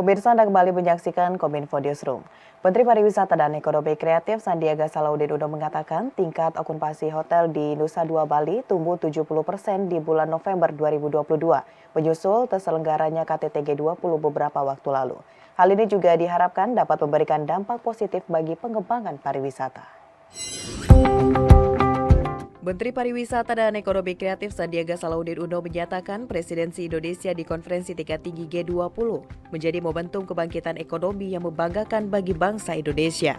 Pemirsa Anda kembali menyaksikan Kominfo Newsroom. Menteri Pariwisata dan Ekonomi Kreatif Sandiaga Salahuddin Uno mengatakan tingkat okupansi hotel di Nusa Dua Bali tumbuh 70% di bulan November 2022, menyusul terselenggaranya KTT G20 beberapa waktu lalu. Hal ini juga diharapkan dapat memberikan dampak positif bagi pengembangan pariwisata. Menteri Pariwisata dan Ekonomi Kreatif Sandiaga Salahuddin Uno menyatakan presidensi Indonesia di konferensi tingkat tinggi G20 menjadi momentum kebangkitan ekonomi yang membanggakan bagi bangsa Indonesia.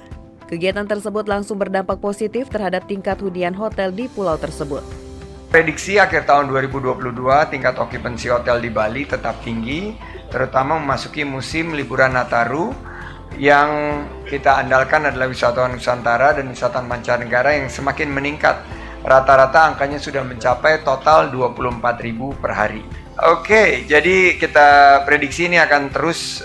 Kegiatan tersebut langsung berdampak positif terhadap tingkat hunian hotel di pulau tersebut. Prediksi akhir tahun 2022 tingkat okupansi hotel di Bali tetap tinggi, terutama memasuki musim liburan Nataru yang kita andalkan adalah wisatawan Nusantara dan wisatawan mancanegara yang semakin meningkat. Rata-rata angkanya sudah mencapai total 24.000 per hari. Oke, jadi kita prediksi ini akan terus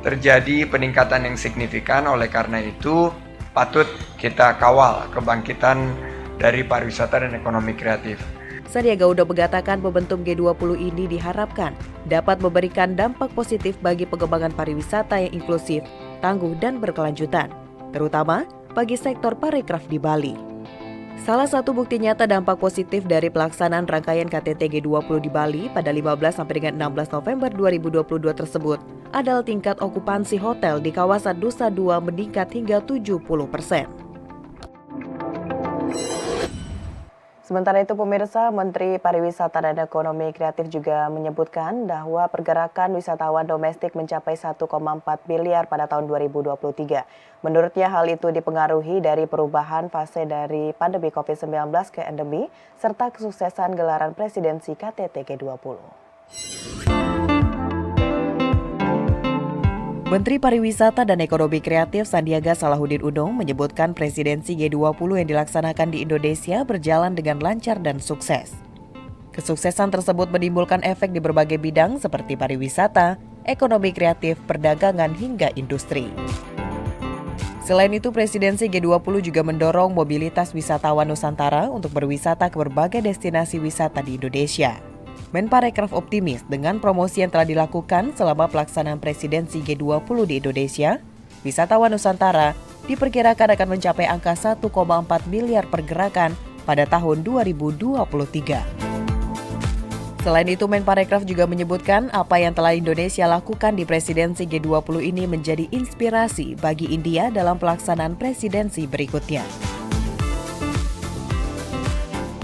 terjadi peningkatan yang signifikan. Oleh karena itu, patut kita kawal kebangkitan dari pariwisata dan ekonomi kreatif. Sandiaga Uno mengatakan momentum G20 ini diharapkan dapat memberikan dampak positif bagi pengembangan pariwisata yang inklusif, tangguh, dan berkelanjutan, terutama bagi sektor parekraf di Bali. Salah satu bukti nyata dampak positif dari pelaksanaan rangkaian KTT G20 di Bali pada 15 sampai dengan 16 November 2022 tersebut adalah tingkat okupansi hotel di kawasan Nusa Dua meningkat hingga 70%. Sementara itu pemirsa, Menteri Pariwisata dan Ekonomi Kreatif juga menyebutkan bahwa pergerakan wisatawan domestik mencapai 1,4 miliar pada tahun 2023. Menurutnya hal itu dipengaruhi dari perubahan fase dari pandemi COVID-19 ke endemi serta kesuksesan gelaran presidensi KTT G20. Menteri Pariwisata dan Ekonomi Kreatif Sandiaga Salahuddin Uno menyebutkan presidensi G20 yang dilaksanakan di Indonesia berjalan dengan lancar dan sukses. Kesuksesan tersebut menimbulkan efek di berbagai bidang seperti pariwisata, ekonomi kreatif, perdagangan, hingga industri. Selain itu, presidensi G20 juga mendorong mobilitas wisatawan Nusantara untuk berwisata ke berbagai destinasi wisata di Indonesia. Menparekraf optimis dengan promosi yang telah dilakukan selama pelaksanaan presidensi G20 di Indonesia, wisatawan Nusantara diperkirakan akan mencapai angka 1,4 miliar pergerakan pada tahun 2023. Selain itu, Menparekraf juga menyebutkan apa yang telah Indonesia lakukan di presidensi G20 ini menjadi inspirasi bagi India dalam pelaksanaan presidensi berikutnya.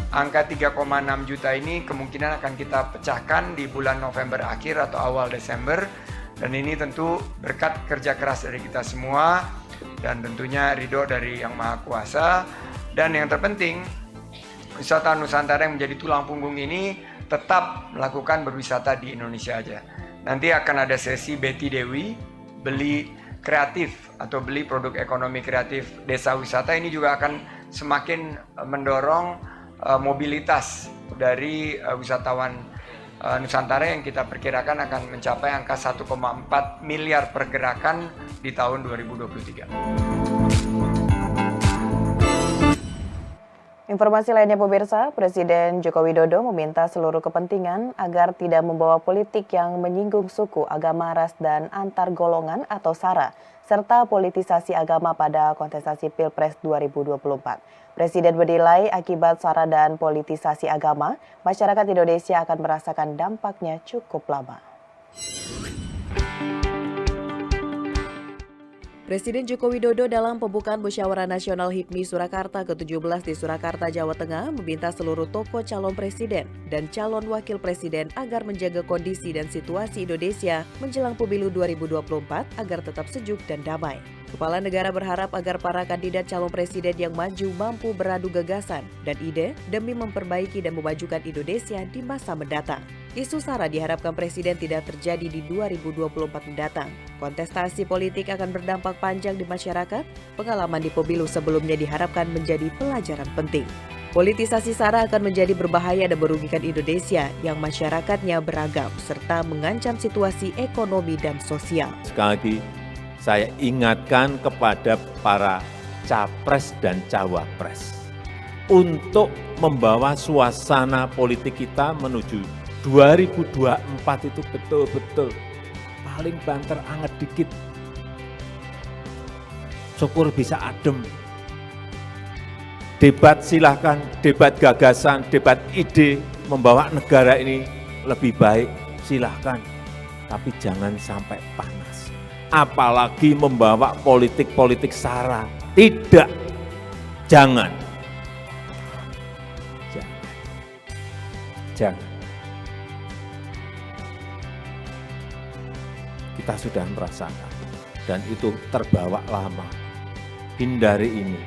Angka 3,6 juta ini kemungkinan akan kita pecahkan di bulan November akhir atau awal Desember. Dan ini tentu berkat kerja keras dari kita semua dan tentunya ridho dari Yang Maha Kuasa. Dan yang terpenting, wisatawan Nusantara yang menjadi tulang punggung ini tetap melakukan berwisata di Indonesia aja. Nanti akan ada sesi Betty Dewi, beli kreatif atau beli produk ekonomi kreatif desa wisata. Ini juga akan semakin mendorong mobilitas dari wisatawan Nusantara yang kita perkirakan akan mencapai angka 1,4 miliar pergerakan di tahun 2023. Informasi lainnya pemirsa, Presiden Joko Widodo meminta seluruh kepentingan agar tidak membawa politik yang menyinggung suku, agama, ras, dan antar golongan atau SARA, serta politisasi agama pada kontestasi Pilpres 2024. Presiden menilai akibat SARA dan politisasi agama, masyarakat Indonesia akan merasakan dampaknya cukup lama. Presiden Joko Widodo dalam pembukaan Musyawarah Nasional HIPMI Surakarta ke-17 di Surakarta, Jawa Tengah meminta seluruh tokoh calon presiden dan calon wakil presiden agar menjaga kondisi dan situasi Indonesia menjelang pemilu 2024 agar tetap sejuk dan damai. Kepala negara berharap agar para kandidat calon presiden yang maju mampu beradu gagasan dan ide demi memperbaiki dan memajukan Indonesia di masa mendatang. Isu SARA diharapkan Presiden tidak terjadi di 2024 mendatang. Kontestasi politik akan berdampak panjang di masyarakat. Pengalaman di pemilu sebelumnya diharapkan menjadi pelajaran penting. Politisasi SARA akan menjadi berbahaya dan merugikan Indonesia yang masyarakatnya beragam serta mengancam situasi ekonomi dan sosial. Sekali lagi, saya ingatkan kepada para capres dan cawapres untuk membawa suasana politik kita menuju 2024 itu betul-betul paling banter anget dikit. Syukur bisa adem. Debat silahkan, debat gagasan, debat ide, membawa negara ini lebih baik, silahkan. Tapi jangan sampai panas. Apalagi membawa politik-politik sara. Tidak. Jangan. Jangan. Kita sudah merasakan. Dan itu terbawa lama. Hindari ini.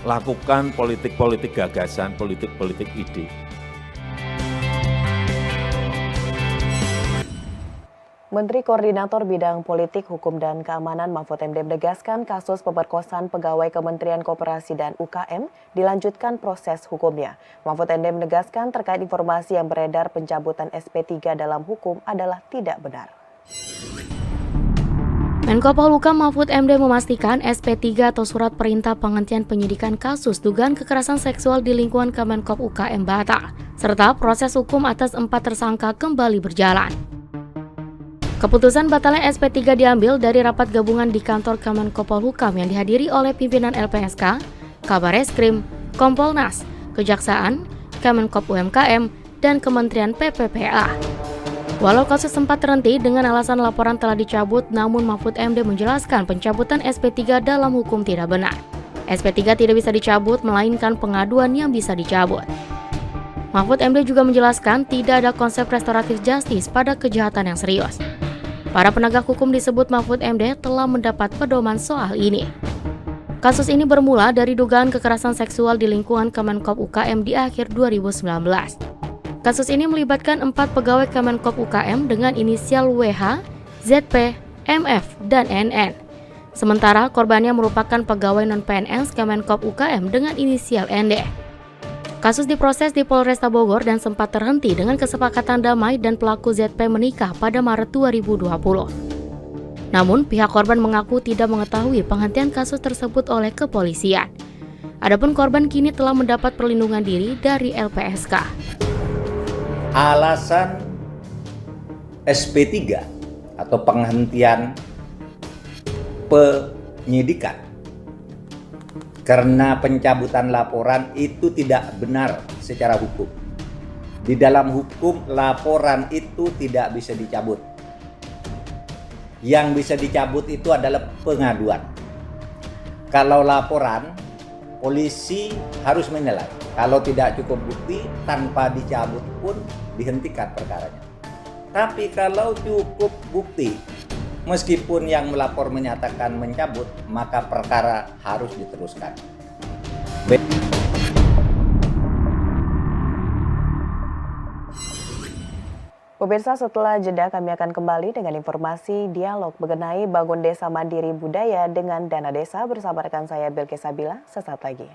Lakukan politik-politik gagasan, politik-politik ide. Menteri Koordinator Bidang Politik, Hukum, dan Keamanan Mahfud MD menegaskan kasus pemerkosaan pegawai Kementerian Koperasi dan UKM dilanjutkan proses hukumnya. Mahfud MD menegaskan terkait informasi yang beredar pencabutan SP3 dalam hukum adalah tidak benar. Menko Polhukam Mahfud MD memastikan SP3 atau Surat Perintah Penghentian Penyidikan Kasus Dugaan Kekerasan Seksual di lingkungan Kemenkop UKM batal, serta proses hukum atas 4 tersangka kembali berjalan. Keputusan batalnya SP3 diambil dari rapat gabungan di kantor Kemenko Polhukam yang dihadiri oleh pimpinan LPSK, Kabareskrim, Kompolnas, Kejaksaan, Kemenkop UMKM, dan Kementerian PPPA. Walau kasus sempat terhenti dengan alasan laporan telah dicabut, namun Mahfud MD menjelaskan pencabutan SP3 dalam hukum tidak benar. SP3 tidak bisa dicabut, melainkan pengaduan yang bisa dicabut. Mahfud MD juga menjelaskan tidak ada konsep restoratif justice pada kejahatan yang serius. Para penegak hukum disebut Mahfud MD telah mendapat pedoman soal ini. Kasus ini bermula dari dugaan kekerasan seksual di lingkungan Kemenkop UKM di akhir 2019. Kasus ini melibatkan 4 pegawai Kemenkop UKM dengan inisial WH, ZP, MF, dan NN. Sementara korbannya merupakan pegawai non-PNS Kemenkop UKM dengan inisial ND. Kasus diproses di Polresta Bogor dan sempat terhenti dengan kesepakatan damai dan pelaku ZP menikah pada Maret 2020. Namun, pihak korban mengaku tidak mengetahui penghentian kasus tersebut oleh kepolisian. Adapun korban kini telah mendapat perlindungan diri dari LPSK. Alasan SP3 atau penghentian penyidikan karena pencabutan laporan itu tidak benar secara hukum. Di dalam hukum, laporan itu tidak bisa dicabut. Yang bisa dicabut itu adalah pengaduan. Kalau laporan, polisi harus menilai. Kalau tidak cukup bukti, tanpa dicabut pun dihentikan perkaranya. Tapi kalau cukup bukti, meskipun yang melapor menyatakan mencabut, maka perkara harus diteruskan. Pemirsa, setelah jeda kami akan kembali dengan informasi dialog mengenai bangun desa mandiri budaya dengan dana desa bersama rekan saya Bilqis Sabila sesaat lagi.